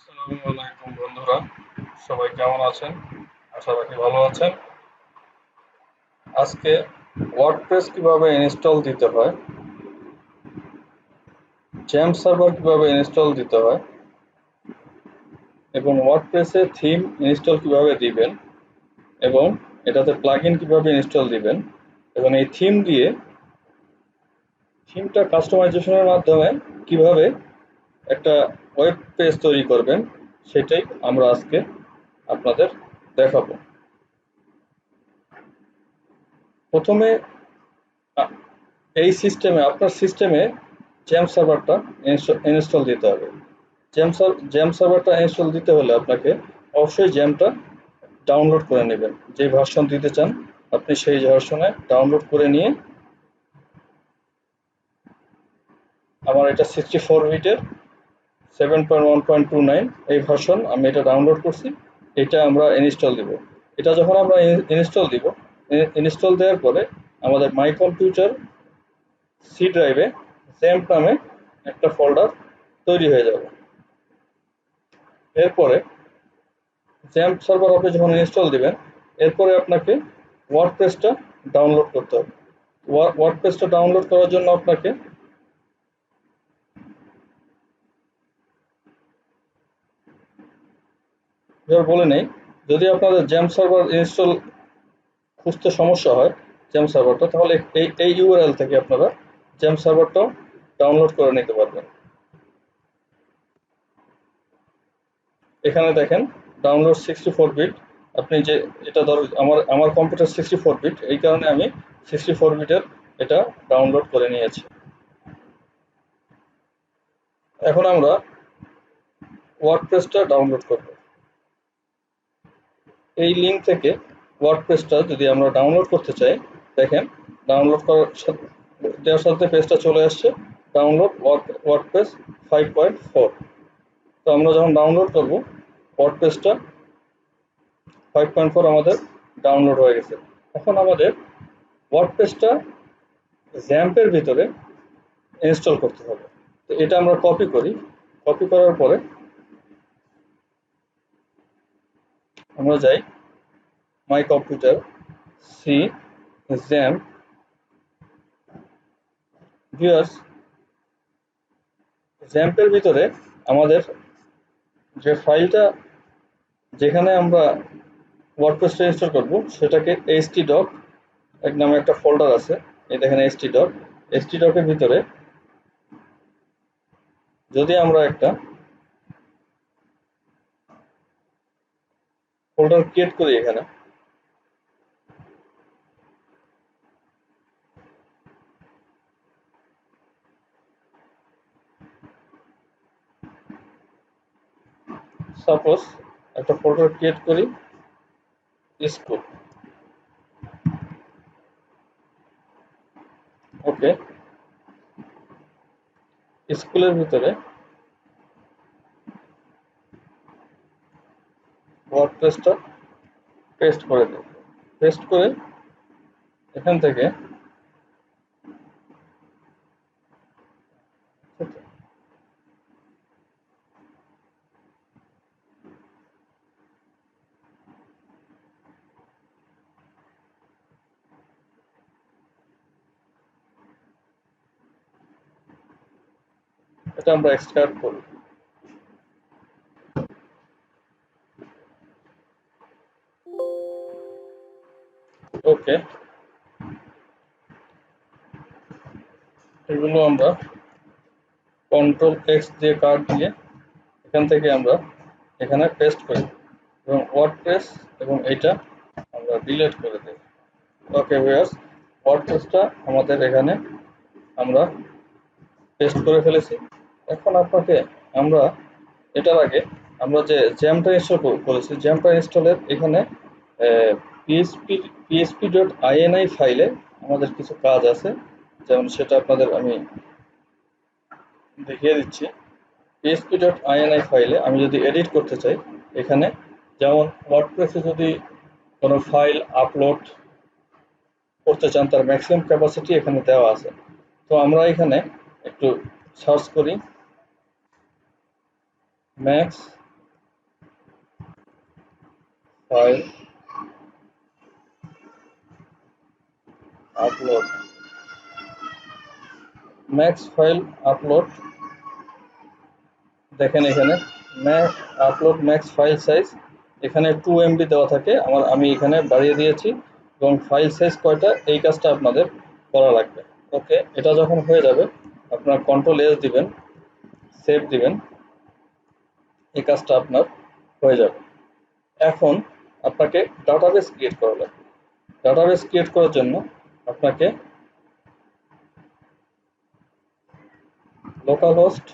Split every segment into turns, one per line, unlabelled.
আসসালামু আলাইকুম বন্ধুরা, সবাই কেমন আছেন? আশা রাখি ভালো আছেন। আজকে ওয়ার্ডপ্রেস কিভাবে ইনস্টল দিতে হয়, জেমস সার্ভার কিভাবে ইনস্টল দিতে হয় এবং ওয়ার্ডপ্রেসে থিম ইনস্টল কিভাবে দিবেন এবং এটাতে প্লাগইন কিভাবে ইনস্টল দিবেন এবং এই থিমটা কাস্টমাইজেশনের মাধ্যমে কিভাবে একটা ওয়েব পেজ তৈরি করবেন সেটাই আমরা আজকে আপনাদের দেখাবো। প্রথমে এই আপনার সিস্টেমে জেম সার্ভারটা ইনস্টল দিতে হবে। জেম সার্ভারটা ইনস্টল দিতে হলে আপনাকে অবশ্যই জেমটা ডাউনলোড করে নেবেন। যে ভার্সন দিতে চান আপনি সেই ভার্সনে ডাউনলোড করে নিয়ে, আমার এটা 64 বিটের 7.1.29 এই ভার্সন, আমি এটা ডাউনলোড করছি। এটা আমরা ইনস্টল দিব। এটা যখন আমরা ইনস্টল দেওয়ার পরে আমাদের মাই কম্পিউটার সি ড্রাইভে জেম্প নামে একটা ফোল্ডার তৈরি হয়ে যাবে। এরপরে জেম্প সার্ভার আপনি যখন ইনস্টল দিবেন, এরপরে আপনাকে ওয়ার্ডপ্রেসটা ডাউনলোড করতে হবে। ওয়ার্ডপ্রেসটা ডাউনলোড করার জন্য আপনাকে এবার বলে নেই, যদি আপনাদের জেম সার্ভার ইনস্টল খুঁজতে সমস্যা হয় জেম সার্ভারটা, তাহলে এই ইউআরএল থেকে আপনারা জেম সার্ভারটাও ডাউনলোড করে নিতে পারবেন। এখানে দেখেন ডাউনলোড 64 বিট। আপনি যে এটা ধরো আমার কম্পিউটার 64 বিট, এই কারণে আমি 64 বিটের এটা ডাউনলোড করে নিয়েছি। এখন আমরা ওয়ার্ডপ্রেসটা ডাউনলোড করব। এই লিঙ্ক থেকে ওয়ার্ডপ্রেসটা যদি আমরা ডাউনলোড করতে চাই, দেখেন ডাউনলোড দেওয়ার সাথে পেজটা চলে আসছে, ডাউনলোড ওয়ার্ডপ্রেস 5.4। তো আমরা যখন ডাউনলোড করব, ওয়ার্ডপ্রেসটা 5.4 আমাদের ডাউনলোড হয়ে গেছে। এখন আমাদের ওয়ার্ডপ্রেসটা জ্যাম্পের ভিতরে ইনস্টল করতে হবে। তো এটা আমরা কপি করার পরে আমরা যাই my computer C XAMPP viewers. জ্যাম্পের ভিতরে আমাদের যে ফাইলটা, যেখানে আমরা ওয়ার্ডপ্রেসটা ইনস্টল করব, সেটাকে htdoc এক নামে একটা ফোল্ডার আছে। এই দেখেন htdoc এর ভিতরে যদি আমরা একটা ফোল্ডার ক্রিয়েট করি, এখানে সাপোজ একটা ফোল্ডার ক্রিয়েট করি স্কুল। ওকে, স্কুলের ভিতরে ওয়ার্ডপ্রেসটা পেস্ট করে দেব। পেস্ট করে এখান থেকে এটা আমরা এক্সট্রাক্ট করি। ওকে, এগুলো আমরা কন্ট্রোল X দিয়ে কাট দিয়ে এখান থেকে আমরা এখানে পেস্ট করি এবং ওয়ার্ডপ্রেস এবং এটা আমরা ডিলিট করে দিই। ওকে ভিউয়ার্স, ওয়ার্ডপ্রেসটা আমাদের এখানে আমরা পেস্ট করে ফেলেছি। এখন আপনাকে আমরা এটার আগে আমরা যে জ্যামটা ইনস্টল করেছি, জ্যামটা ইনস্টলের এখানে php.ini ফাইলে আমাদের কিছু কাজ আছে। যেমন সেটা আপনাদের আমি দেখিয়ে দিচ্ছি। php.ini ফাইলে আমি যদি এডিট করতে চাই, এখানে যেমন ওয়ার্ডপ্রেসে যদি কোনো ফাইল আপলোড করতে চান, তার ম্যাক্সিমাম ক্যাপাসিটি এখানে দেওয়া আছে। তো আমরা এখানে একটু সার্চ করি max file upload, max file upload, দেখেন এখানে আপলোড ম্যাক্স ফাইল সাইজ এখানে 2 MB দেওয়া থাকে, আমি এখানে বাড়িয়ে দিয়েছি এবং ফাইল সাইজ কয়টা এই কাজটা আপনাদের করা লাগবে। ওকে, এটা যখন হয়ে যাবে আপনার কন্ট্রোল S দিবেন, সেভ দিবেন, এই কাজটা আপনার হয়ে যাবে। এখন আপনাকে ডাটাবেস ক্রিয়েট করা লাগবে। ডাটাবেস ক্রিয়েট করার জন্য আপনাকে লোকাল হোস্ট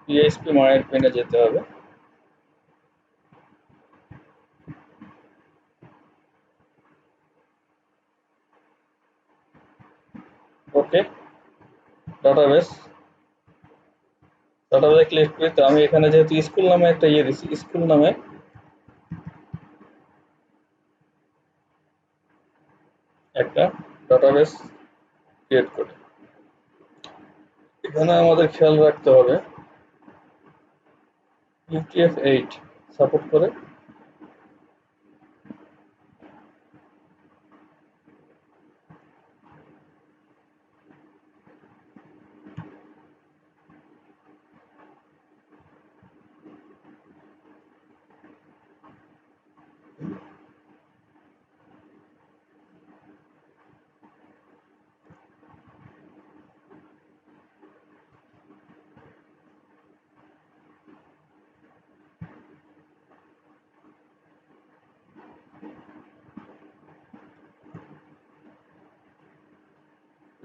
পিএইচপি মাইডমেনে যেতে হবে। ওকে, ডাটাবেসে ক্লিক করে আমি এখানে যেহেতু স্কুল নামে একটা দিচ্ছি, স্কুল নামে একটা ডাটাবেস ক্রিয়েট করি। এখানে আমাদের খেয়াল রাখতে হবে UTF-8 সাপোর্ট করে।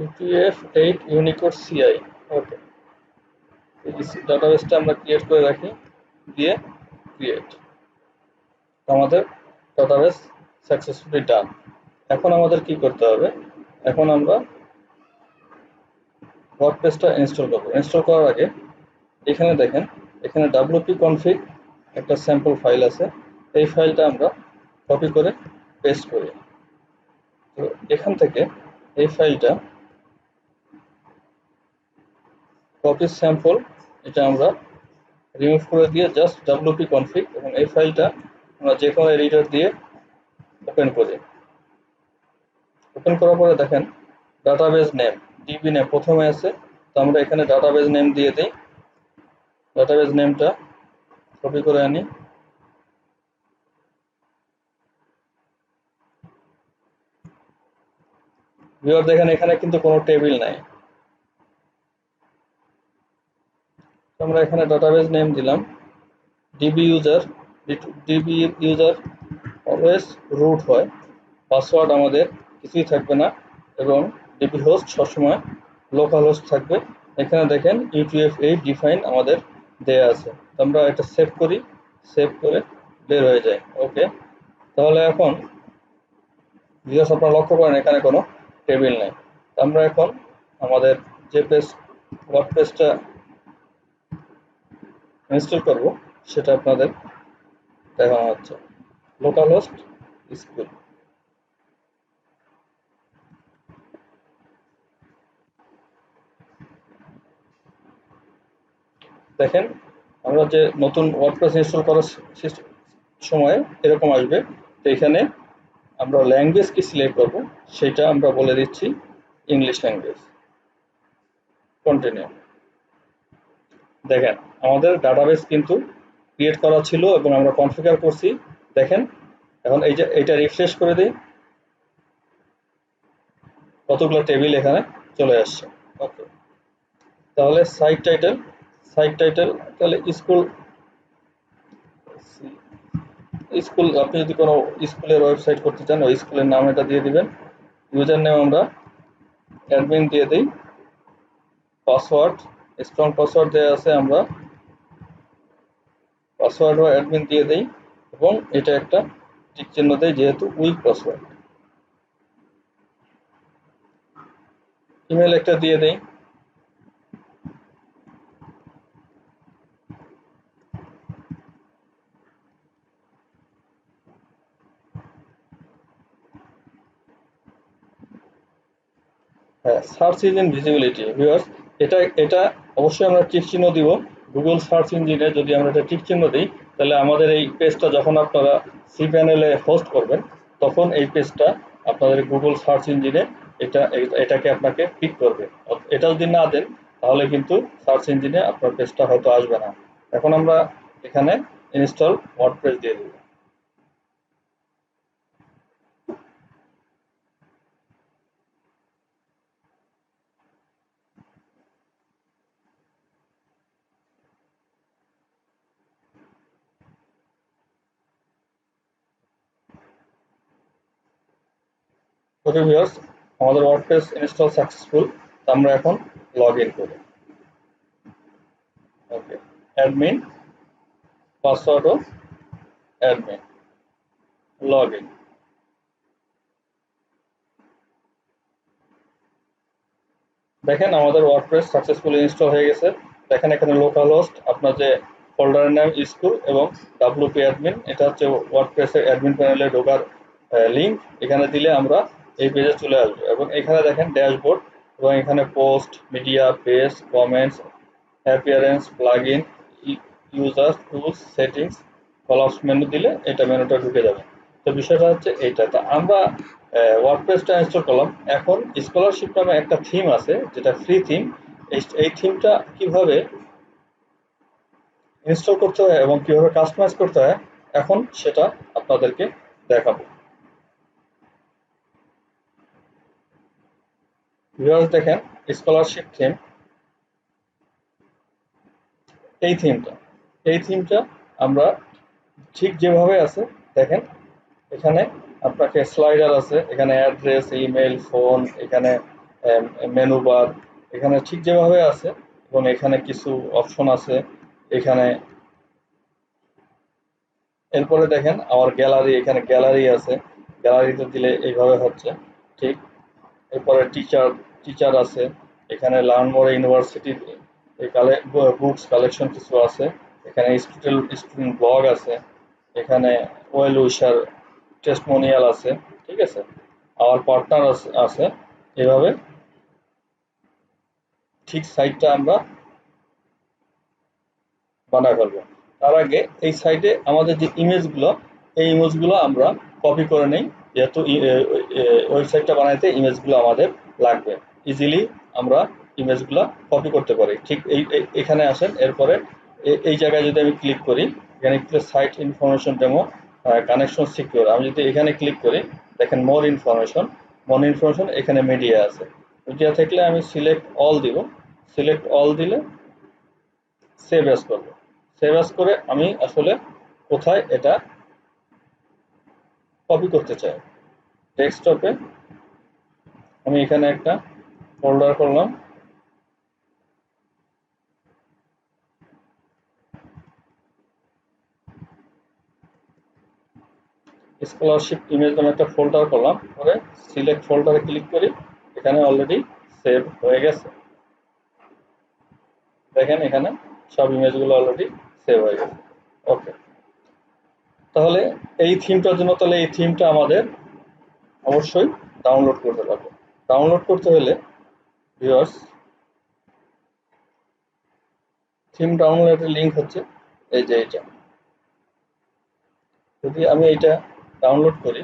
UTF-8 Unicode CI। ওকে, এই ডাটাবেসটা আমরা ক্রিয়েট করে রাখি, দিয়ে ক্রিয়েট। আমাদের ডাটাবেস সাকসেসফুলি ডান। এখন আমাদের কি করতে হবে, এখন আমরা ওয়ার্ডপ্রেসটা ইনস্টল করব। ইনস্টল করার আগে এখানে দেখেন, এখানে wp config একটা স্যাম্পল ফাইল আছে, এই ফাইলটা আমরা কপি করে পেস্ট করি। তো এখান থেকে এই ফাইলটা কপি স্যাম্পল, এটা আমরা রিমুভ করে দিয়ে জাস্ট wp config এবং এই ফাইলটা আমরা যে কোনো এডিটর দিয়ে ওপেন করি। ওপেন করার পরে দেখেন ডাটাবেস নেম ডিবি নেম প্রথমে আছে, তো আমরা এখানে ডাটাবেস নেম দিয়ে দিই। ডাটাবেস নেমটা কপি করে আনি, ভিউয়ার দেখেন এখানে কিন্তু কোনো টেবিল নাই। আমরা এখানে ডাটাবেস নেম দিলাম DB user. DB user always root হয়, পাসওয়ার্ড আমাদের কিছুই থাকবে না এবং ডিবি হোস্ট সবসময় লোকাল হোস্ট থাকবে। এখানে দেখেন UTF-8 ডিফাইন আমাদের দেয়া আছে, আমরা এটা সেভ করি, সেভ করে বের হয়ে যায়। ওকে, তাহলে এখন ভিউয়ার্স আপনারা লক্ষ্য করেন এখানে কোনো টেবিল নেই। আমরা এখন আমাদের যে ওয়ার্ডপ্রেসটা ইনস্টল করব সেটা আপনাদের দেখানো হচ্ছে। লোকাল হোস্ট স্কুল, দেখেন আমরা যে নতুন ওয়ার্ডপ্রেস ইনস্টল করার সময় এরকম আসবে। তো এখানে আমরা ল্যাঙ্গুয়েজ কি সিলেক্ট করব সেটা আমরা বলে দিচ্ছি ইংলিশ ল্যাঙ্গুয়েজ। কন্টিনিউ। দেখেন আমাদের ডাটাবেস কিন্তু ক্রিয়েট করা ছিল এবং আমরা কনফিগার করছি। দেখেন এখন এই যে এটা রিফ্রেশ করে দিই, কতগুলো টেবিল এখানে চলে আসছে। ওকে, তাহলে সাইট টাইটেল তাহলে স্কুল, স্কুল আপনি যদি কোনো স্কুলের ওয়েবসাইট করতে চান ওই স্কুলের নাম এটা দিয়ে দিবেন। ইউজার নেম আমরা অ্যাডমিন দিয়ে দিই। পাসওয়ার্ড স্ট্রং পাসওয়ার্ড দেওয়া আছে, আমরা পাসওয়ার্ড বা অ্যাডমিন দিয়ে দিই এবং এটা একটা টিক চিহ্ন দেয় যেহেতু উইক পাসওয়ার্ড। ইমেল একটা দিয়ে দেই। হ্যাঁ, সার্চ ইঞ্জিন ভিজিবিলিটি ভিউয়ার্স, এটা অবশ্যই আমরা টিক চিহ্ন দিব গুগল সার্চ ইঞ্জিনে যদি আমরা এটা টিক চিহ্ন দিই, তাহলে আমাদের এই পেজটা যখন আপনারা cPanel-এ হোস্ট করবেন, তখন এই পেজটা আপনাদের গুগল সার্চ ইঞ্জিনে এটাকে আপনাকে পিক করবে। এটা যদি না দেন, তাহলে কিন্তু সার্চ ইঞ্জিনে আপনার পেজটা হয়তো আসবে না। এখন আমরা এখানে ইনস্টল ওয়ার্ডপ্রেস দিয়ে দেব। ওকে ভিউয়ার্স, আমাদের ওয়ার্ডপ্রেস ইনস্টল সাকসেসফুল। আমরা এখন লগ ইন করি। ওকে, অ্যাডমিন, পাসওয়ার্ডও অ্যাডমিন, লগ ইন। দেখেন আমাদের ওয়ার্ডপ্রেস সাকসেসফুলি ইনস্টল হয়ে গেছে। দেখেন এখানে লোকাল হোস্ট, আপনার যে ফোল্ডারের নাম স্কুল এবং WP অ্যাডমিন, এটা হচ্ছে ওয়ার্ডপ্রেসের অ্যাডমিন প্যানেলে ঢোকার লিঙ্ক। এখানে দিলে আমরা এই পেজে চলে আসবো এবং এখানে দেখেন ড্যাশবোর্ড এবং এখানে post, media, page, comments, appearance, plugin, user, tools, settings, collapse menu দিলে এটা মেনুটা ঢুকে যাবে। তো বিষয়টা হচ্ছে এইটা। তো আমরা ওয়ার্ডপ্রেসটা ইনস্টল করলাম। এখন স্কলারশিপ নামে একটা থিম আছে, যেটা ফ্রি থিম। এই থিমটা কিভাবে ইনস্টল করতে হয় এবং কিভাবে কাস্টমাইজ করতে হয়, এখন সেটা আপনাদেরকে দেখাবো। ভিউয়ার্স দেখেন, স্কলারশিপ থিম, এই থিমটা আমরা ঠিক যেভাবে আছে দেখেন, এখানে আপনাকে স্লাইডার আছে, এখানে অ্যাড্রেস, ইমেল, ফোন, এখানে মেনু বার, এখানে ঠিক যেভাবে আছে এবং এখানে কিছু অপশন আছে এখানে। এরপরে দেখেন আমার গ্যালারি, এখানে গ্যালারি আছে, গ্যালারিতে দিলে এইভাবে হচ্ছে ঠিক। এরপরে টিচার, টিচার আছে, এখানে learn more university books collection কিছু আছে, এখানে স্টুডেন্ট ব্লগ আছে, এখানে ওয়েল উইশার টেস্টমোনিয়াল আছে, ঠিক আছে, আমার পার্টনার আছে। এভাবে ঠিক সাইটটা আমরা বানায় ফেলবো। তার আগে এই সাইটে আমাদের যে ইমেজগুলো, এই ইমেজগুলো আমরা কপি করে নেই, যেহেতু ওয়েবসাইটটা বানাইতে ইমেজগুলো আমাদের লাগবে। ইজিলি আমরা ইমেজগুলো কপি করতে পারি। ঠিক এখানে আসেন, এরপরে এই জায়গায় যদি আমি ক্লিক করি, এখানে site information demo, connection secure, আমি যদি এখানে ক্লিক করি, দেখেন মোর ইনফরমেশন এখানে মিডিয়া আছে। মিডিয়া থাকলে আমি সিলেক্ট অল দিব। সিলেক্ট অল দিলে সেভ অ্যাজ করব। সেভ অ্যাজ করে আমি আসলে কোথায় এটা কপি করতে চাই, ডেস্কটপে আমি এখানে একটা ফোল্ডার করলাম, স্কলারশিপ ইমেজ নামে একটা ফোল্ডার করলাম, পরে সিলেক্ট ফোল্ডারে ক্লিক করি, এখানে অলরেডি সেভ হয়ে গেছে। দেখেন এখানে সব ইমেজগুলো অলরেডি সেভ হয়ে গেছে। ওকে, তাহলে এই থিমটা আমাদের অবশ্যই ডাউনলোড করতে হবে। ডাউনলোড করতে হলে ভিউয়ার্স, থিম ডাউনলোডের লিঙ্ক হচ্ছে এই যে এইটা। যদি আমি এইটা ডাউনলোড করি,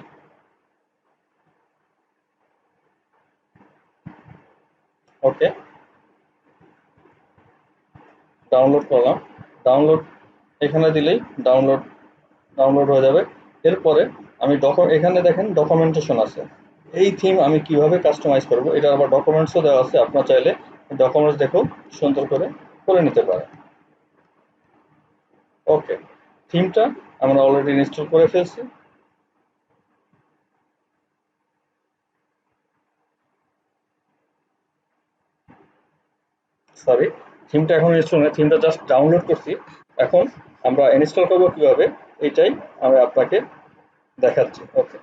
ওকে, ডাউনলোড করলাম, ডাউনলোড এখানে দিলেই ডাউনলোড ডাউনলোড হয়ে যাবে। এরপরে আমি এখানে দেখেন ডকুমেন্টেশন আছে, এই থিম আমি কিভাবে কাস্টমাইজ করব, এটা আবার ডকুমেন্টসও দেওয়া আছে, আপনার চাইলে ডকুমেন্টস দেখেও সুন্দর করে করে নিতে পারেন। ওকে, থিমটা আমরা অলরেডি ইনস্টল করে ফেলছি। সরি, থিমটা এখন ইনস্টল না, থিমটা জাস্ট ডাউনলোড করছি। এখন আমরা ইনস্টল করবো কিভাবে, এটাই আমি আপনাকে দেখাচ্ছি। ওকে,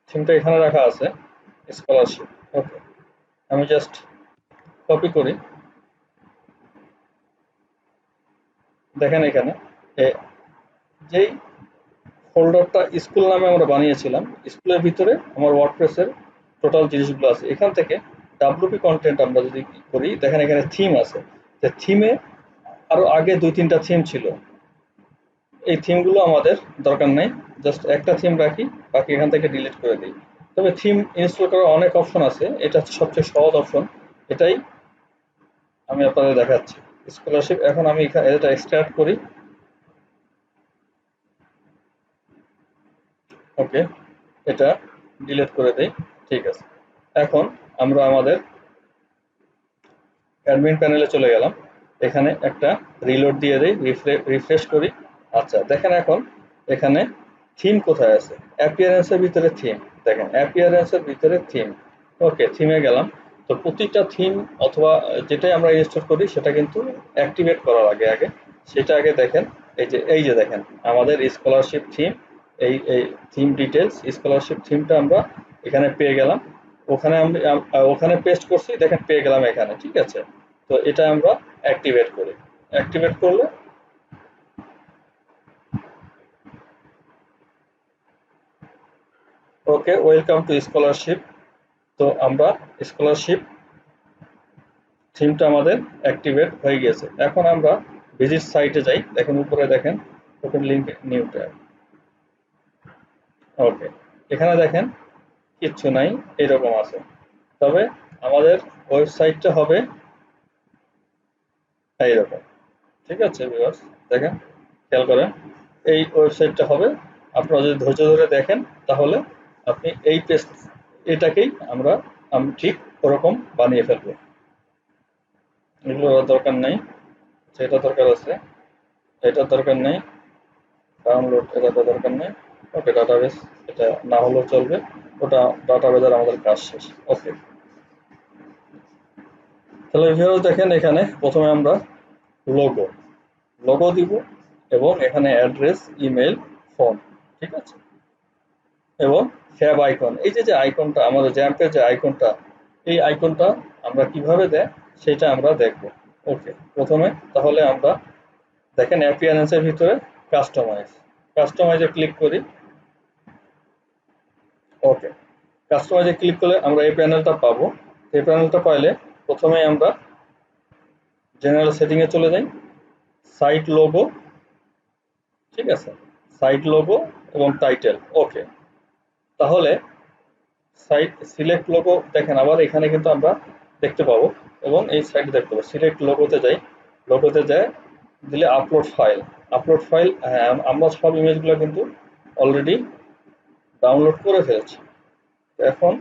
থিমটা এখানে রাখা আছে, স্কলারশিপ। ওকে, আমি জাস্ট কপি করি। দেখেন এখানে যেই ফোল্ডারটা স্কুল নামে আমরা বানিয়েছিলাম। স্কুলের ভিতরে আমার ওয়ার্ডপ্রেসের টোটাল জিনিসগুলো আছে। এখান থেকে ডাব্লিউপি কন্টেন্ট আমরা যদি করি, দেখেন এখানে থিম আছে। যে থিমে আরো আগে ২-৩টা থিম ছিল। এই থিমগুলো আমাদের দরকার নেই, জাস্ট একটা থিম রাখি, বাকি এখান থেকে ডিলিট করে দিই। তবে থিম ইনস্টল করার অনেক অপশন আছে, এটা হচ্ছে সবচেয়ে সহজ অপশন, এটাই আমি আপনাদের দেখাচ্ছি। স্কলারশিপ, এখন আমি এটা এক্সট্রাক্ট করি। ওকে, এটা ডিলিট করে দেই। ঠিক আছে, এখন আমরা আমাদের অ্যাডমিন প্যানেলে চলে গেলাম। এখানে একটা রিলোড দিয়ে দেই, রিফ্রেশ করি। আচ্ছা দেখেন এখন এখানে থিম কোথায় আছে? অ্যাপিয়ারেন্সের ভিতরে থিম। দেখেন অ্যাপিয়ারেন্সের ভিতরে থিম। ওকে, থিমে গেলাম। তো প্রতিটা থিম অথবা যেটাই আমরা ইনস্টল করি সেটা কিন্তু অ্যাক্টিভেট করার আগে আগে সেটা আগে দেখেন। এই যে দেখেন আমাদের স্কলারশিপ থিম, এই থিম ডিটেলস স্কলারশিপ থিমটা আমরা এখানে পেয়ে গেলাম। ওখানে আমি ওখানে পেস্ট করছি, দেখেন পেয়ে গেলাম এখানে। ঠিক আছে, তো এটা আমরা অ্যাক্টিভেট করি। অ্যাক্টিভেট করলে ওকে, ওয়েলকাম টু স্কলারশিপ। তো আমরা স্কলারশিপ থিমটা আমাদের অ্যাক্টিভেট হয়ে গেছে। এখন আমরা ভিজিট সাইটে যাই। দেখেন উপরে দেখেন ওপেন লিঙ্ক নিউ ট্যাব। ওকে, এখানে দেখেন কিচ্ছু নাই, এরকম আছে। তবে আমাদের ওয়েবসাইটটা হবে এইরকম। ঠিক আছে ভিউয়ার্স, দেখেন, খেয়াল করেন এই ওয়েবসাইটটা হবে। আপনারা যদি ধৈর্য ধরে দেখেন তাহলে আপনি এই পেজ এটাকেই আমি ঠিক ওরকম বানিয়ে ফেলবো। এগুলো দরকার নেই, সেটা দরকার আছে, এটা দরকার নেই, ডাউনলোড এটা দরকার নেই। ওকে, ডাটাবেস এটা না হলেও চলবে, ওটা ডাটাবেজের আমাদের কাজ শেষ। ওকে, তাহলে ভিউয়ার্স দেখেন এখানে প্রথমে আমরা লোগো লোগো দিব এবং এখানে অ্যাড্রেস, ইমেল, ফোন। ঠিক আছে, এবং ফ্যাব আইকন, এই যে আইকনটা আমাদের জ্যাম্পের যে আইকনটা, এই আইকনটা আমরা কিভাবে দেয় সেটা আমরা দেখব। ওকে, প্রথমে তাহলে আমরা দেখেন অ্যাপিয়ারেন্সের ভিতরে কাস্টমাইজে ক্লিক করি। ওকে, কাস্টমাইজে ক্লিক করলে আমরা এই প্যানেলটা পাবো। এই প্যানেলটা পাইলে প্রথমেই আমরা জেনারেল সেটিংয়ে চলে যাই, সাইট লোগো। ঠিক আছে, সাইট লোগো এবং টাইটেল। ওকে, তাহলে সাইট সিলেক্ট লোগো দেখেন আবার এখানে কিন্তু আমরা দেখতে পাবো, এবং এই সাইট দেখতে পাবো। সিলেক্ট লোগোতে যাই, লোগোতে যায় দিলে আপলোড ফাইল। হ্যাঁ, আমরা সব ইমেজগুলো কিন্তু অলরেডি ডাউনলোড করে ফেলেছি। এখন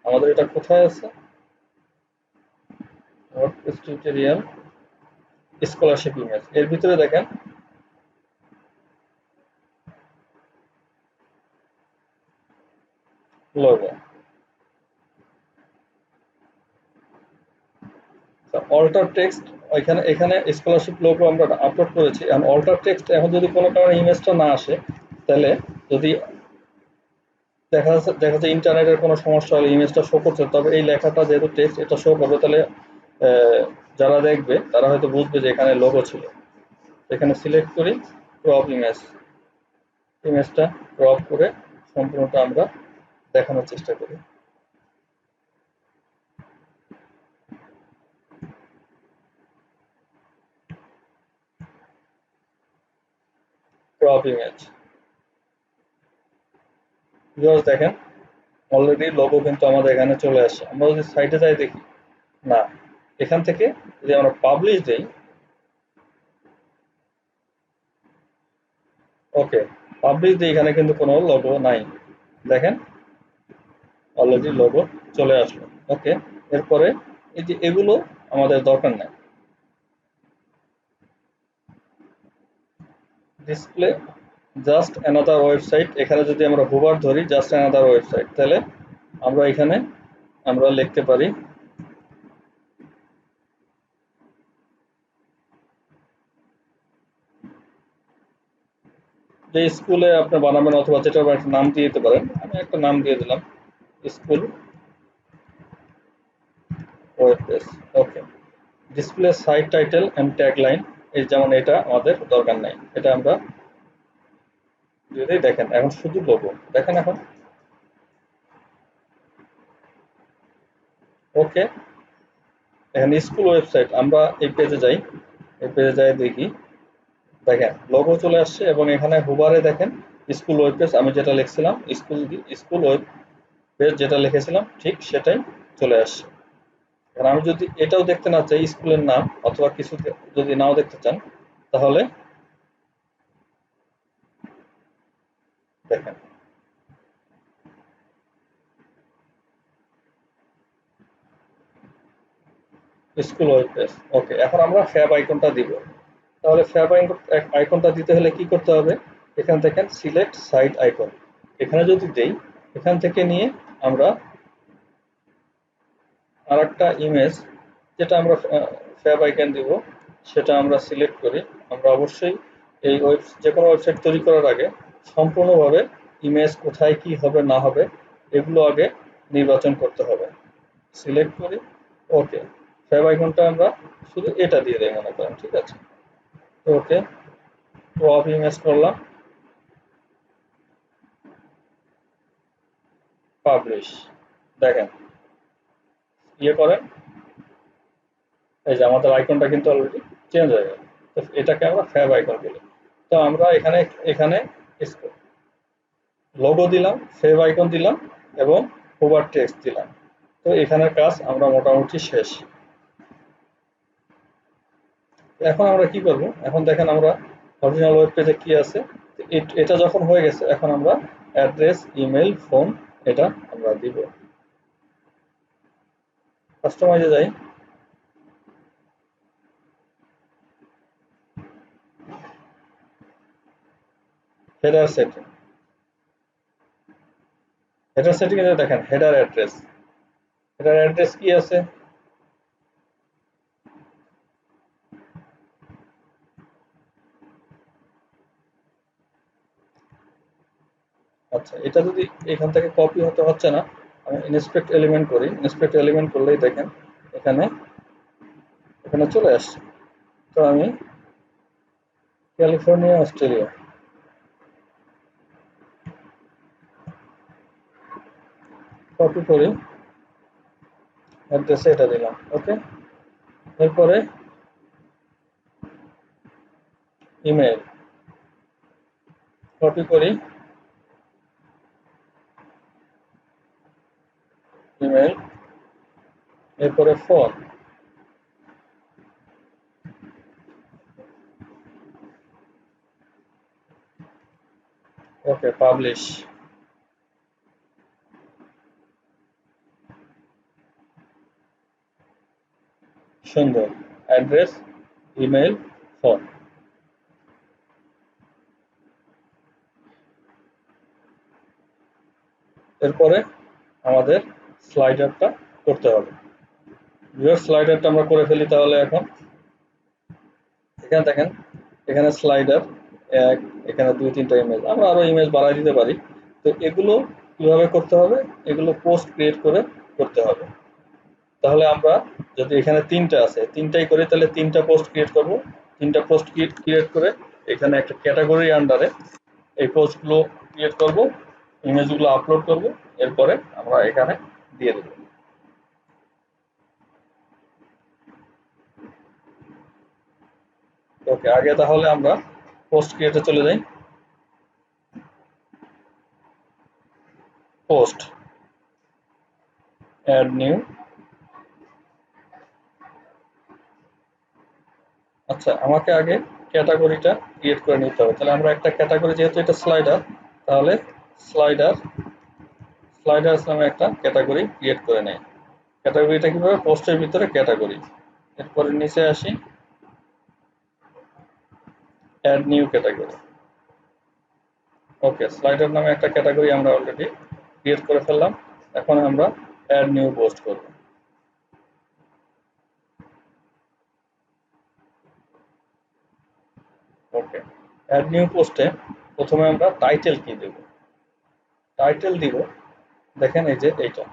আমাদের এটা কোথায় আছে? ওয়ার্ডপ্রেস টিউটোরিয়াল স্কলারশিপ ইমেজ, এর ভিতরে দেখেন লোগো, অল্টার টেক্সট। এখানে স্কলারশিপ লোগো আমরা আপলোড করেছি। এখন অল্টার টেক্সট, এখন যদি কোনো কারণে ইমেজটা না আসে, তাহলে যদি দেখা যাচ্ছে ইন্টারনেটের কোনো সমস্যা হলে ইমেজটা শো করছে, তবে এই লেখাটা যেহেতু টেক্সট এটা শো করবে, তাহলে যারা দেখবে তারা হয়তো বুঝবে যে এখানে লোগো ছিল। এখানে সিলেক্ট করি ক্রপ ইমেজটা ক্রপ করে সম্পূর্ণটা আমরা দেখানোর চেষ্টা করি। ক্রপ ইমেজ, ভিউয়ার্স দেখেন অলরেডি লোগো কিন্তু আমাদের এখানে চলে আসে। আমরা যদি সাইটে যাই দেখি না, এখান থেকে যদি আমরা পাবলিশ দেই, ওকে, পাবলিশ দিই, এখানে কিন্তু কোনো লোগো নাই। দেখেন অলরেডি লোগো চলে আসলো। ওকে, এরপরে এই যে এগুলো আমাদের দরকার নাই। ডিসপ্লে জাস্ট অ্যানাদার ওয়েবসাইট, এখানে যদি আমরা হুবার ধরি জাস্ট অ্যানাদার ওয়েবসাইট, তাহলে আমরা এখানে আমরা লিখতে পারি যে স্কুলে আপনি বানাবেন অথবা যেটা একটা নাম দিয়ে দিতে পারেন। আমি একটা নাম দিয়ে দিলাম school web page. Okay, display site title and tagline, এই যেমন এটা আমাদের দরকার নাই, এটা আমরা যদি দেখেন এখন শুধু লোগো দেখেন এখন। ওকে, এখন স্কুল ওয়েবসাইট আমরা এই পেজে যাই, এই পেজে যাই দেখি, দেখেন লোগো চলে আসছে এবং এখানে হুবারে দেখেন স্কুল ওয়েব পেজ, আমি যেটা লিখছিলাম স্কুল ওয়েব পেজ যেটা লিখেছিলাম ঠিক সেটাই চলে আসছে। এখন আমি যদি এটাও দেখতে না চাই স্কুলের নাম অথবা কিছু যদি নাও দেখতে চান তাহলে দেখেন স্কুল ওয়েব পেজ। ওকে, এখন আমরা ফ্যাব আইকনটা দিব। তাহলে ফ্যাব আইকনটা দিতে হলে কি করতে হবে, এখান থেকে সিলেক্ট সাইট আইকন, এখানে যদি দেই এখান থেকে নিয়ে আমরা আর একটা ইমেজ যেটা আমরা ফ্যাব আইকন দিব সেটা আমরা সিলেক্ট করি। আমরা অবশ্যই এই যে কোনো ওয়েবসাইট তৈরি করার আগে সম্পূর্ণভাবে ইমেজ কোথায় কি হবে না হবে এগুলো আগে নির্বাচন করতে হবে। সিলেক্ট করি, ওকে, ফ্যাব আইকনটা আমরা শুধু এটা দিয়ে দেই মনে করেন, ঠিক আছে। ওকে, ক্রপ ইমেজ করলাম, পাবলিশ, দেখেন ইয়ে করেন, এই যে আমাদের আইকনটা কিন্তু অলরেডি চেঞ্জ হয়ে গেল। তো এটাকে আমরা ফ্যাব আইকন বলি। তো আমরা এখানে এখানে লোগো দিলাম, ফেভ আইকন দিলাম এবং হোভার টেক্সট দিলাম। তো এখানের কাজ আমরা মোটামুটি শেষ। এখন আমরা কি করব, এখন দেখেন আমরা অরিজিনাল ওয়েব পেজে কি আছে। এটা যখন হয়ে গেছে এখন আমরা অ্যাড্রেস, ইমেল, ফোন এটা আমরা দিব। কাস্টমাইজে যাই, হেডার সেটিং, হেডার সেটিং এ দেখেন হেডার অ্যাড্রেস, হেডার অ্যাড্রেস কি আছে, আচ্ছা এটা যদি এখান থেকে কপি হতে হচ্ছে না, আমি ইন্সপেক্ট এলিমেন্ট করি, ইন্সপেক্ট এলিমেন্ট করলেই দেখেন এখানে এখানে চলে আসছে। তো আমি ক্যালিফোর্নিয়া, অস্ট্রেলিয়া কপি করি, অ্যাড্রেসে এটা দিলাম, ওকে। এরপরে ইমেল কপি করি, ইমেল, এরপরে ফোন, ওকে, পাবলিশ, সুন্দর, অ্যাড্রেস, ইমেল, ফোন। এরপরে আমাদের স্লাইডারটা করতে হবে। ভিউয়ার স্লাইডারটা আমরা করে ফেলি তাহলে। এখন এখানে দেখেন এখানে স্লাইডার এক, এখানে দুই তিনটা ইমেজ, আমরা আরো ইমেজ বাড়াই দিতে পারি। তো এগুলো কিভাবে করতে হবে, এগুলো পোস্ট ক্রিয়েট করে করতে হবে। তাহলে আমরা যদি এখানে তিনটা আছে তিনটাই করি তাহলে তিনটা পোস্ট ক্রিয়েট করব, তিনটা পোস্ট ক্রিয়েট করে এখানে একটা ক্যাটাগরি আন্ডারে এই পোস্টগুলো ক্রিয়েট করব, ইমেজগুলো আপলোড করব, এরপরে আমরা এখানে দিয়ে দেব। ওকে, আগে তাহলে আমরা পোস্ট ক্রিয়েটে চলে যাই, পোস্ট, অ্যাড নিউ। আচ্ছা আমাকে আগে ক্যাটাগরিটা ক্রিয়েট করে নিতে হবে, তাহলে আমরা একটা ক্যাটাগরি, যেহেতু এটা স্লাইডার তাহলে স্লাইডার স্লাইডার্স নামে একটা ক্যাটাগরি ক্রিয়েট করে নেই। ক্যাটাগরিটা কিভাবে, পোস্টের ভিতরে ক্যাটাগরি, এরপরে নিচে আসি, অ্যাড নিউ ক্যাটাগরি। ওকে, স্লাইডার নামে একটা ক্যাটাগরি আমরা অলরেডি ক্রিয়েট করে ফেললাম। এখন আমরা অ্যাড নিউ পোস্ট করব। ওকে, অ্যাড নিউ পোস্টে প্রথমে আমরা টাইটেল কি দেব, টাইটেল দিব দেখেন এই যে এইটা।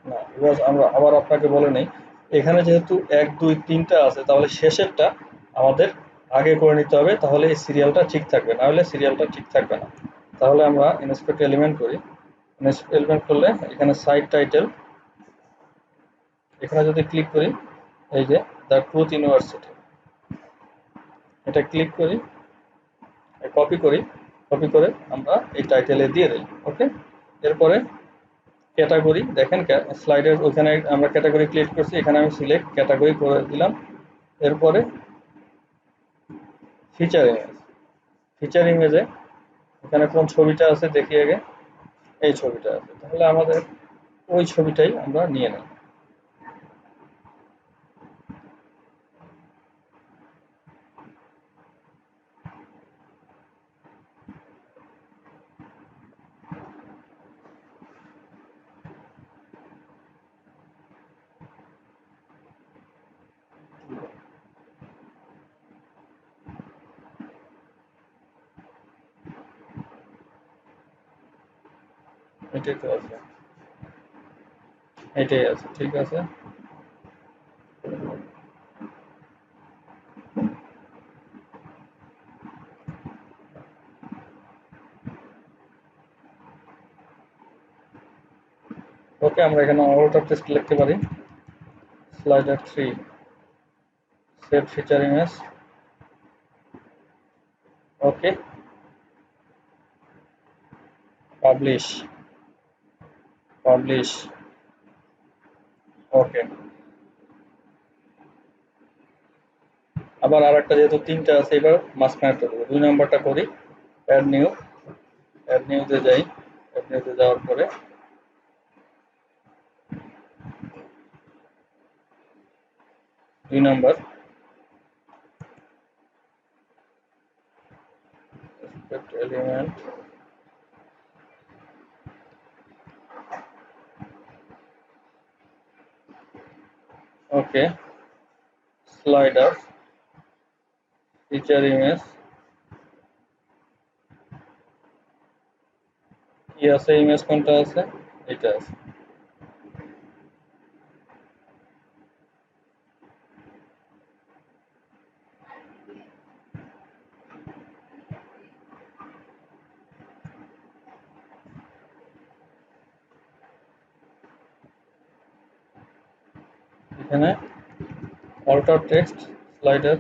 না, আমরা আবার আপনাকে বলে নেই, এখানে যেহেতু 1 2 3টা আছে, তাহলে শেষেরটা আমাদের আগে করে নিতে হবে, তাহলে এই সিরিয়ালটা ঠিক থাকবে, না হলে সিরিয়ালটা ঠিক থাকবে না। তাহলে আমরা ইন্সপেক্ট এলিমেন্ট করি। ইন্সপেক্ট এলিমেন্ট করলে এখানে সাইট টাইটেল, এখানে যদি ক্লিক করি, এই যে দ্য ট্রুথ ইউনিভার্সিটি, এটা ক্লিক করি, কপি করি, কপি করে আমরা এই টাইটেলে দিয়ে দিই। ওকে, এরপরে ক্যাটাগরি দেখেন, স্লাইডের ওখানে আমরা ক্যাটাগরি ক্লিক করছি, এখানে আমি সিলেক্ট ক্যাটাগরি করে দিলাম। এরপরে ফিচার ইমেজ, ফিচার ইমেজে এখানে কোন ছবিটা আছে দেখি আগে, এই ছবিটা আছে, তাহলে আমাদের ওই ছবিটাই আমরা নিয়ে নেই। এটাই তো আছে, এটাই আছে, ঠিক আছে। ওকে, আমরা এখানে অল অফ টেক্সট লিখতে পারি। Slider 3, set feature image. Okay, publish, publish. Okay, আবার আর একটা, যেহেতু 3টা আছে, এবার মাঝখানেরটা দেবো, 2 নাম্বারটা করি। অ্যাড নিউ, অ্যাড নিউতে যাই, অ্যাড নিউতে যাওয়ার পরে 2 নাম্বার এলিমেন্ট, ওকে, স্লাইডার ফিচার ইমেজ, কি আছে, ইমেজ কোনটা আছে, এটা আছে। এখানে অল্টার টেক্সট স্লাইডার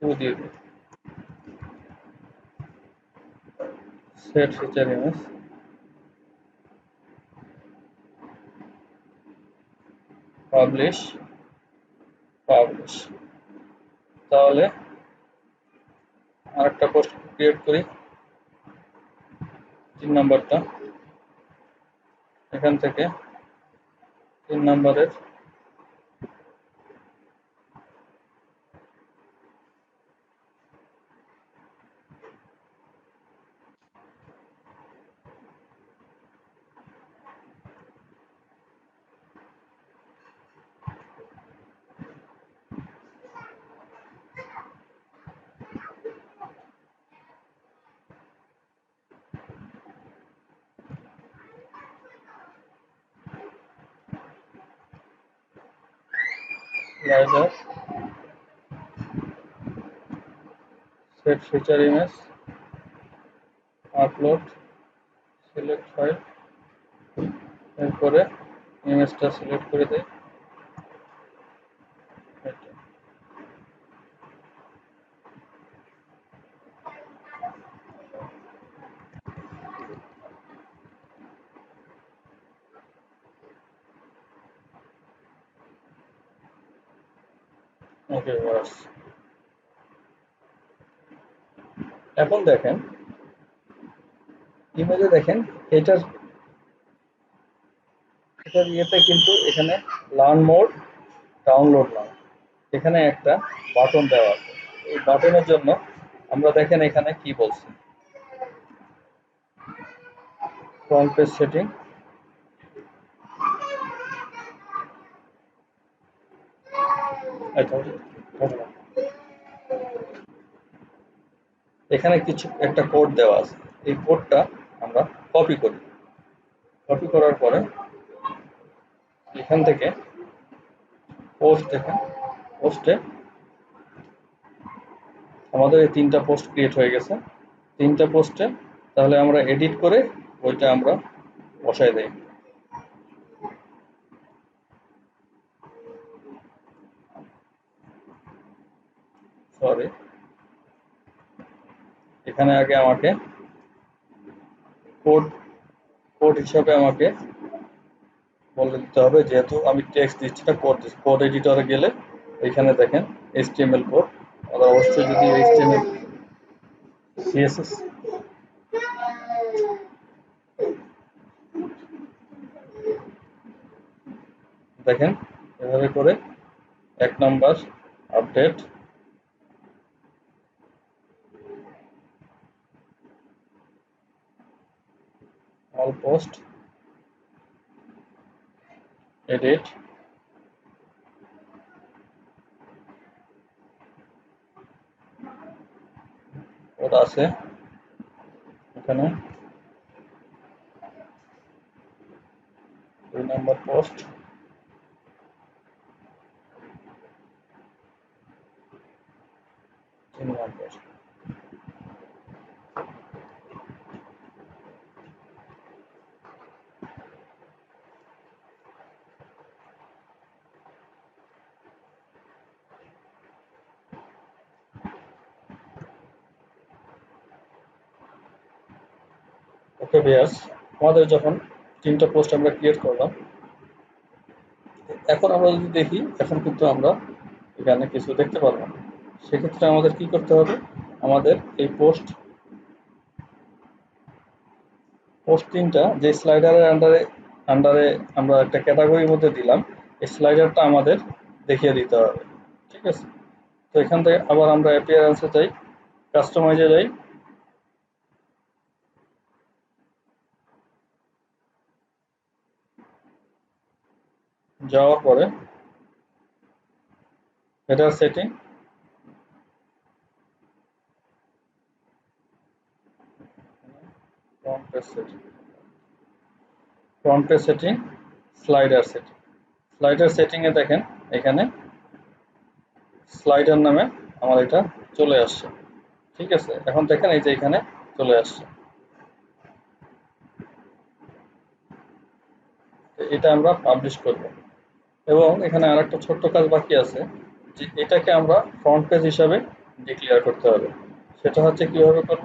2 দিয়ে দিই, set feature image, publish, publish. তাহলে আরেকটা পোস্ট ক্রিয়েট করি, 3 নাম্বারটা, এখান থেকে 3 নাম্বারের slider set feature image, upload, select file, এরপরে ইমেজটা সিলেক্ট করে দেই। ওকে বাস, এখন দেখেন ইমেজে, দেখেন এটার এটার ইয়েতে কিন্তু এখানে লার্ন মোর, ডাউনলোড নাও, এখানে একটা বাটন দেওয়া আছে। এই বাটনের জন্য আমরা দেখেন এখানে কি বলছি, ফ্রন্ট পেজ সেটিং, এখানে কিছু একটা কোড দেওয়া আছে, এই কোডটা আমরা কপি করি। কপি করার পরে এখান থেকে পোস্ট দেখেন, পোস্টে আমাদের এই 3টা পোস্ট ক্রিয়েট হয়ে গেছে। 3টা পোস্টে তাহলে আমরা এডিট করে ওইটা আমরা বসাই দেই। সরি, এখানে আগে আমাকে কোড কোড হিসাবে আমাকে বলে দিতে হবে, যেহেতু আমি টেক্সট দিচ্ছি না, কোড দিচ্ছি। কোড এডিটরে গেলে এখানে দেখেন HTML কোড, আমাদের অবশ্যই যদি HTML CSS দেখেন এভাবে করে 1 number update, all post, edit, code আছে এখানে 2 number post, 3 number. Okay viewers, আমাদের যখন 3টা পোস্ট আমরা ক্রিয়েট করলাম, এখন আমরা যদি দেখি, এখন কিন্তু আমরা এখানে কিছু দেখতে পারবো না। সেক্ষেত্রে আমাদের কি করতে হবে, আমাদের এই পোস্টিংটা যে স্লাইডারের আন্ডারে আন্ডারে আমরা একটা ক্যাটাগরির মধ্যে দিলাম, এই স্লাইডারটা আমাদের দেখিয়ে দিতে হবে। ঠিক আছে, তো এখান থেকে আবার আমরা অ্যাপিয়ারেন্সে যাই, কাস্টমাইজে যাই, যাওয়ার পরে header setting, front page setting, front page setting, slider setting. Slider সেটিংয়ে দেখেন এখানে স্লাইডার নামে আমার এটা চলে আসছে। ঠিক আছে, এখন দেখেন এই যে এখানে চলে আসছে। এটা আমরা পাবলিশ করব, এবং এখানে আরেকটা ছোট্ট কাজ বাকি আছে, যে এটাকে আমরা ফ্রন্ট পেজ হিসাবে ডিক্লেয়ার করতে হবে। সেটা হচ্ছে কিভাবে করব,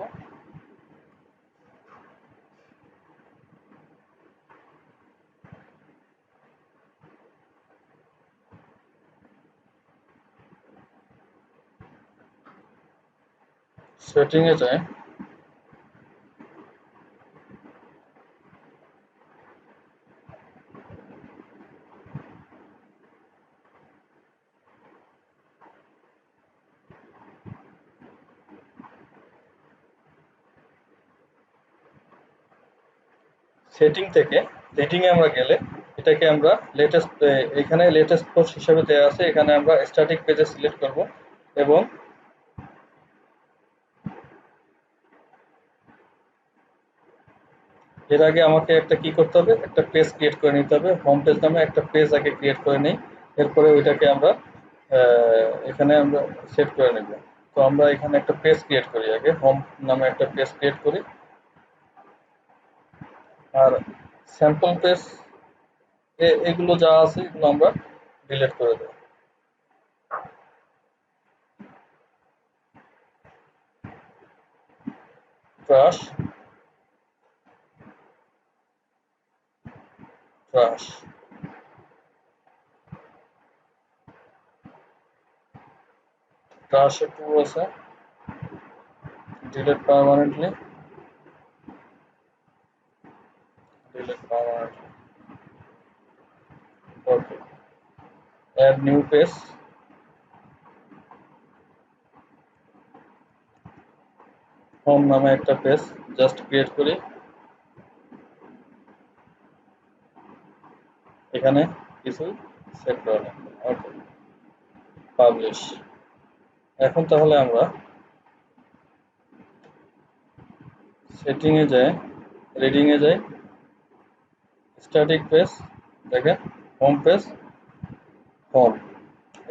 সেটিংয়ে যায়, সেটিং থেকে সেটিংয়ে আমরা গেলে এটাকে আমরা লেটেস্ট, এখানে লেটেস্ট পোস্ট হিসেবে দেওয়া আছে, এখানে আমরা স্ট্যাটিক পেজে সিলেক্ট করব, এবং এর আগে আমাকে একটা কি করতে হবে, একটা পেজ ক্রিয়েট করে নিতে হবে। হোম পেজ নামে একটা পেজ আগে ক্রিয়েট করে নিই, এরপরে ওইটাকে আমরা এখানে আমরা সেট করে নেব। তো আমরা এখানে একটা পেজ ক্রিয়েট করি, আগে হোম নামে একটা পেজ ক্রিয়েট করি, আর স্যাম্পল পেজ এগুলো যা আছে এগুলো আমরা ডিলিট করে দেব। ট্রাশ, ট্রাশ, ট্রাশ একটু আছে, ডিলিট পার্মানেন্টলি, ডিলিট পার্মানেন্টলি। ওকে, অ্যাড নিউ পেজ, হোম নামে একটা পেজ জাস্ট ক্রিয়েট করি, এখানে কিছু সেট করে নেব। ওকে, পাবলিশ। এখন তাহলে আমরা সেটিংয়ে যাই, রিডিংয়ে যাই, স্ট্যাটিক পেজ, দেখেন হোম পেজ, হোম,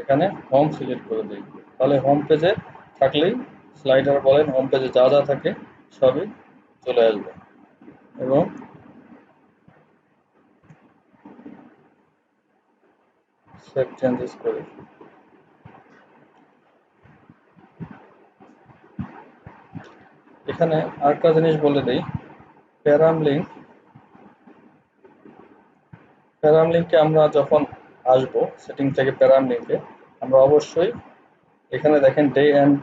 এখানে হোম সিলেক্ট করে দিই, তাহলে হোম পেজে থাকলেই স্লাইডার বলেন হোম পেজে যা যা থাকে সবই চলে আসবে। এবং সেভ চেঞ্জেস করি। এখানে আরেকটা জিনিস বলে দিই, প্যারাম লিঙ্ক, প্যারাম লিঙ্কে আমরা যখন আসবো সেটিং থেকে প্যারাম লিঙ্কে আমরা অবশ্যই এখানে দেখেন ডে অ্যান্ড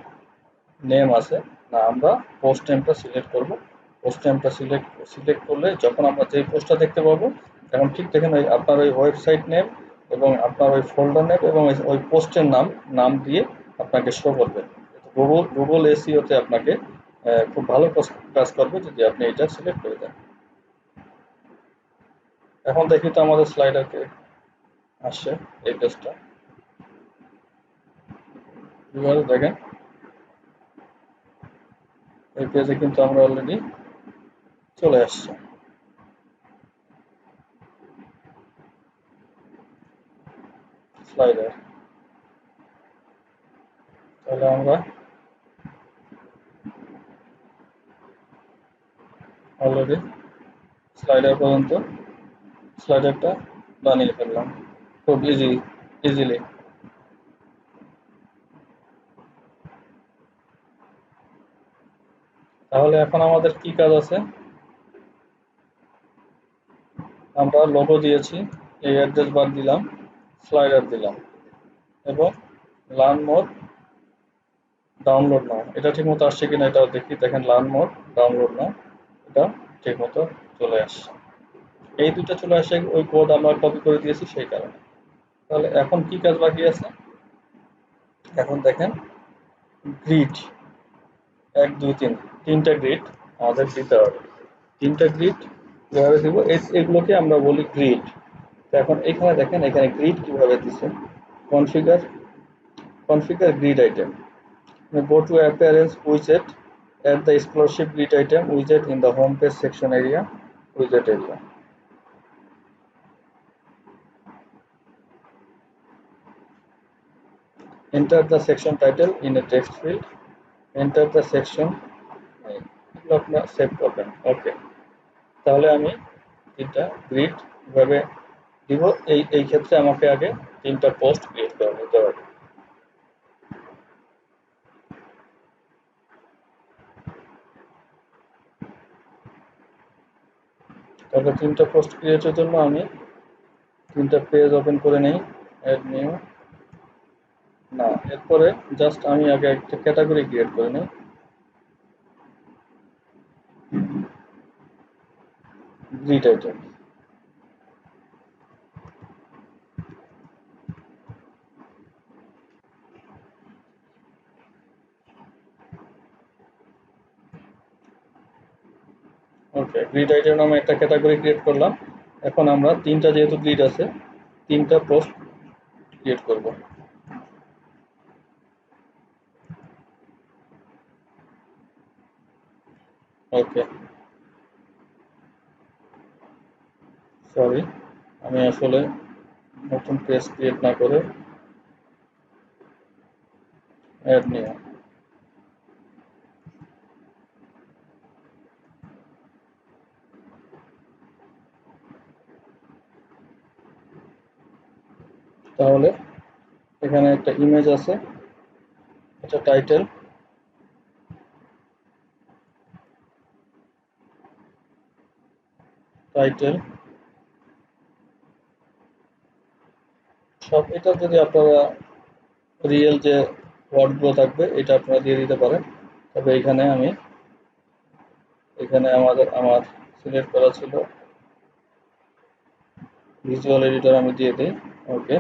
নেম আছে না, আমরা পোস্ট নেমটা সিলেক্ট করব। পোস্ট নেমটা সিলেক্ট করলে যখন আমরা যে পোস্টটা দেখতে পাবো এখন ঠিক দেখেন ওই আপনার ওই ওয়েবসাইট নেম এবং আপনার ওই ফোল্ডার নেম এবং ওই পোস্টের নাম দিয়ে আপনাকে শো করবে। গুগল এসইওতে আপনাকে খুব ভালো কাজ করবে যদি আপনি এটা সিলেক্ট করে দেন। এখন দেখি তো আমাদের স্লাইডারকে আসছে এই পেজটা, দেখেন এই পেজে কিন্তু আমরা অলরেডি চলে আসছি। স্লাইডার, তাহলে আমরা অলরেডি স্লাইডার পর্যন্ত স্লাইডারটা বানিয়ে ফেললাম খুব ইজিলি। তাহলে এখন আমাদের কি কাজ আছে, আমরা লোগো দিয়েছি, এই অ্যাড্রেস বার দিলাম, স্লাইডার দিলাম এবং লার্ন মোর ডাউনলোড নাও, এটা ঠিক মতো আসছে কিনা এটাও দেখি। দেখেন লার্ন মোর ডাউনলোড নাও, এটা ঠিক মতো চলে আসছে। এই দুটো চলে আসে ওই কোড আমরা কপি করে দিয়েছি সেই কারণে। তাহলে এখন কি কাজ বাকি আছে, এখন দেখেন গ্রিড 1 2 3 তিনটা গ্রিড আমাদের দিতে হবে। তিনটা গ্রিড কিভাবে দিব, এগুলোকে আমরা বলি গ্রিড। তো এখন এখানে দেখেন এখানে গ্রিড কিভাবে দিচ্ছে, configure grid item, go to appearance widget, add the scholarship grid item widget in the home page section area, widget area. Enter the section title in a text field, enter the section, এগুলো আপনারা save করবেন। ওকে, তাহলে আমি তিনটা grid কিভাবে দিব, এই ক্ষেত্রে আমাকে আগে তিনটা পোস্ট ক্রিয়েট করে নিতে হবে। তাহলে তিনটা পোস্ট ক্রিয়েটের জন্য আমি তিনটা পেজ ওপেন করে নেই, অ্যাড নিউ, না এরপরে জাস্ট আমি আগে একটা ক্যাটাগরি ক্রিয়েট করে নিই, গ্রিড আইটেম। ওকে, গ্রিড আইটেম নামে একটা ক্যাটাগরি ক্রিয়েট করলাম। এখন আমরা তিনটা যেহেতু গ্রিড আছে তিনটা পোস্ট ক্রিয়েট করব। ওকে, সরি আমি আসলে নতুন পেজ ক্রিয়েট না করে অ্যাড নিউ, তাহলে এখানে একটা ইমেজ আছে, এটা টাইটেল, টাইটেল সব, এটা যদি আপনারা রিয়েল যে ওয়ার্ডগুলো থাকবে এটা আপনারা দিয়ে দিতে পারেন। তবে এখানে আমার সিলেক্ট করা ছিল ভিজুয়াল এডিটর, আমি দিয়ে দিই। ওকে,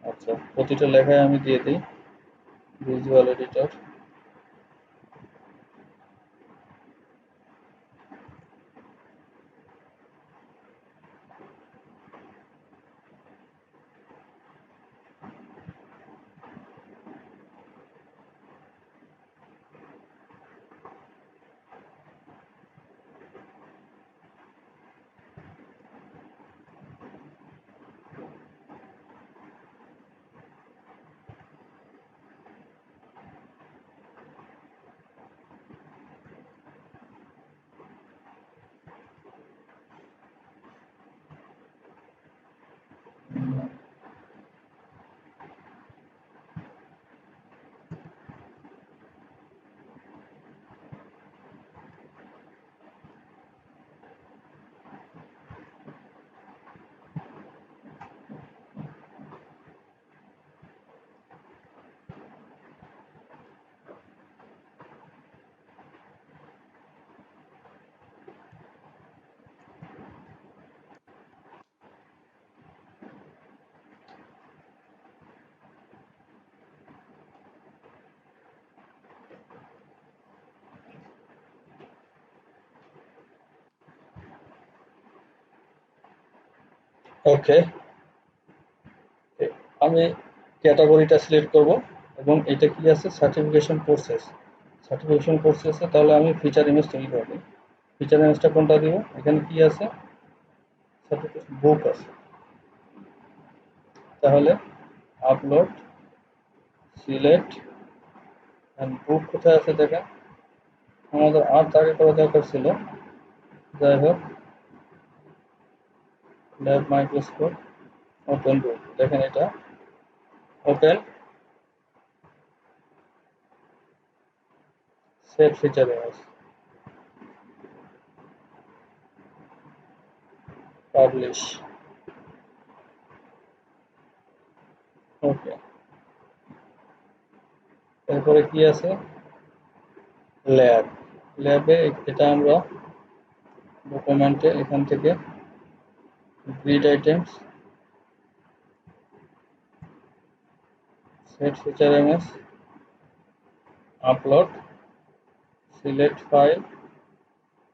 আচ্ছা প্রতিটা লেখায় আমি দিয়ে দিই ভিজুয়াল এডিটর। ওকে, আমি ক্যাটাগরিটা সিলেক্ট করব এবং এটা কি আছে সার্টিফিকেশন প্রসেসে তাহলে আমি ফিচার ইমেজ তৈরি করব। ফিচার ইমেজটা কোনটা দিব? এখানে কি আছে? সার্টিফিকেশন বুক আছে, তাহলে আপলোড সিলেক্ট এন্ড বুক কোথায় আছে দেখেন, আমাদের আর্ট আগে করা দরকার ছিল, যাই হোক ল্যাব মাইক্রোস্কোপ ওপেন বুক, দেখেন এটা open set feature image publish. Okay, এরপরে কি আছে? ল্যাব, ল্যাবে এটা আমরা ডকুমেন্টে এখান থেকে grid items set feature image upload select file,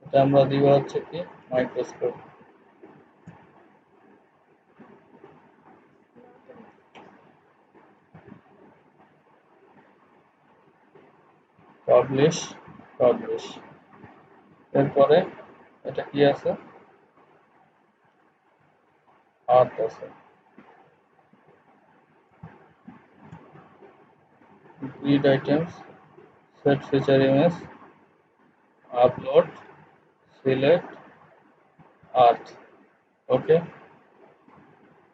এটা আমরা দিব হচ্ছে কি মাইক্রোস্কোপ, পাবলিশ পাবলিশ। এরপরে এটা কি আছে? আর্ট আছে, grid items set feature image upload select art. Okay,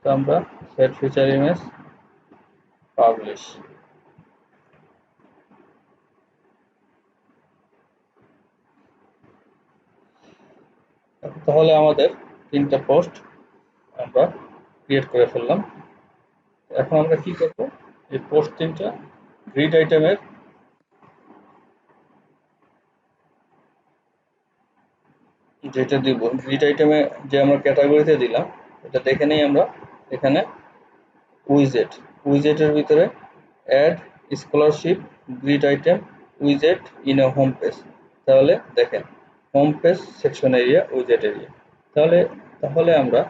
তো আমরা সেট ফিচার ইমেজ পাবলিশ। তাহলে আমাদের 3টা পোস্ট আমরা ক্রিয়েট করে ফেললাম। এখন আমরা কি করব? এই পোস্ট 3টা গ্রিড আইটেমের যেটা দিব, গ্রিড আইটেমে যে আমরা ক্যাটাগরিতে দিলাম এটা দেখে নেই আমরা। এখানে উইজেট, উইজেটের ভিতরে অ্যাড স্কলারশিপ গ্রিড আইটেম উইজেট ইন এ হোম পেজ, তাহলে দেখেন হোম পেজ সেকশন এরিয়া উইজেট এরিয়া। তাহলে তাহলে আমরা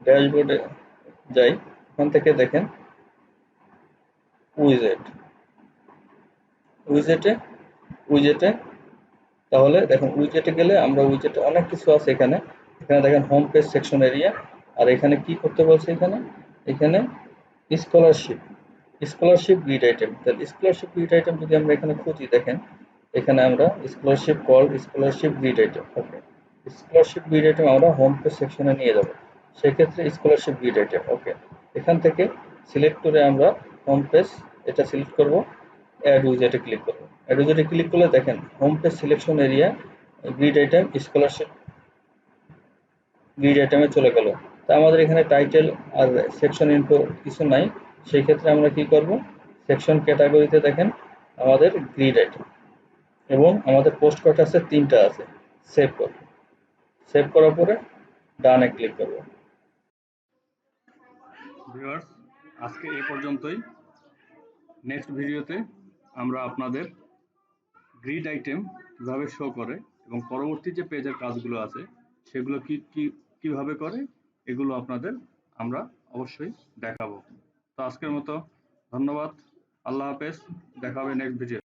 ড্যাশবোর্ডে যাই, ওখান থেকে দেখেন উইজেট, উইজেটে উইজেটে তাহলে দেখুন উইজেটে গেলে আমরা উইজেটে অনেক কিছু আছে এখানে। এখানে দেখেন হোম পেজ সেকশন এরিয়া, আর এখানে কি করতে বলছে? এখানে এখানে স্কলারশিপ, স্কলারশিপ গ্রিড আইটেম। তাহলে স্কলারশিপ গ্রিড আইটেম যদি আমরা এখানে খুঁজি, দেখেন এখানে আমরা scholarship call scholarship grid item. Okay, scholarship grid item আমরা হোম পেজ সেকশনে নিয়ে যাব, সেক্ষেত্রে স্কলারশিপ গ্রিড আইটেম। ওকে, এখান থেকে সিলেক্ট করে আমরা হোম পেজ এটা সিলেক্ট করব, অ্যাড উইজেটে ক্লিক করব। অ্যাড উইজেটে ক্লিক করলে দেখেন home page selection area grid item scholarship grid আইটেমে চলে গেল। তা আমাদের এখানে টাইটেল আর সেকশন ইনফো কিছু নাই, সেই ক্ষেত্রে আমরা কি করব? সেকশন ক্যাটাগরিতে দেখেন আমাদের গ্রিড আইটেম এবং আমাদের পোস্ট কয়টা আছে? 3টা আছে। সেভ করব, সেভ করার পরে ডানে ক্লিক করব। ভিউয়ার্স, আজকে এই পর্যন্তই। নেক্সট ভিডিওতে আমরা আপনাদের গ্রিড আইটেম কিভাবে শো করে এবং পরবর্তী যে পেজের কাজগুলো আছে সেগুলো কিভাবে করে এগুলো আপনাদের আমরা অবশ্যই দেখাবো। তো আজকের মতো ধন্যবাদ, আল্লাহ হাফেজ, দেখা হবে নেক্সট ভিডিও।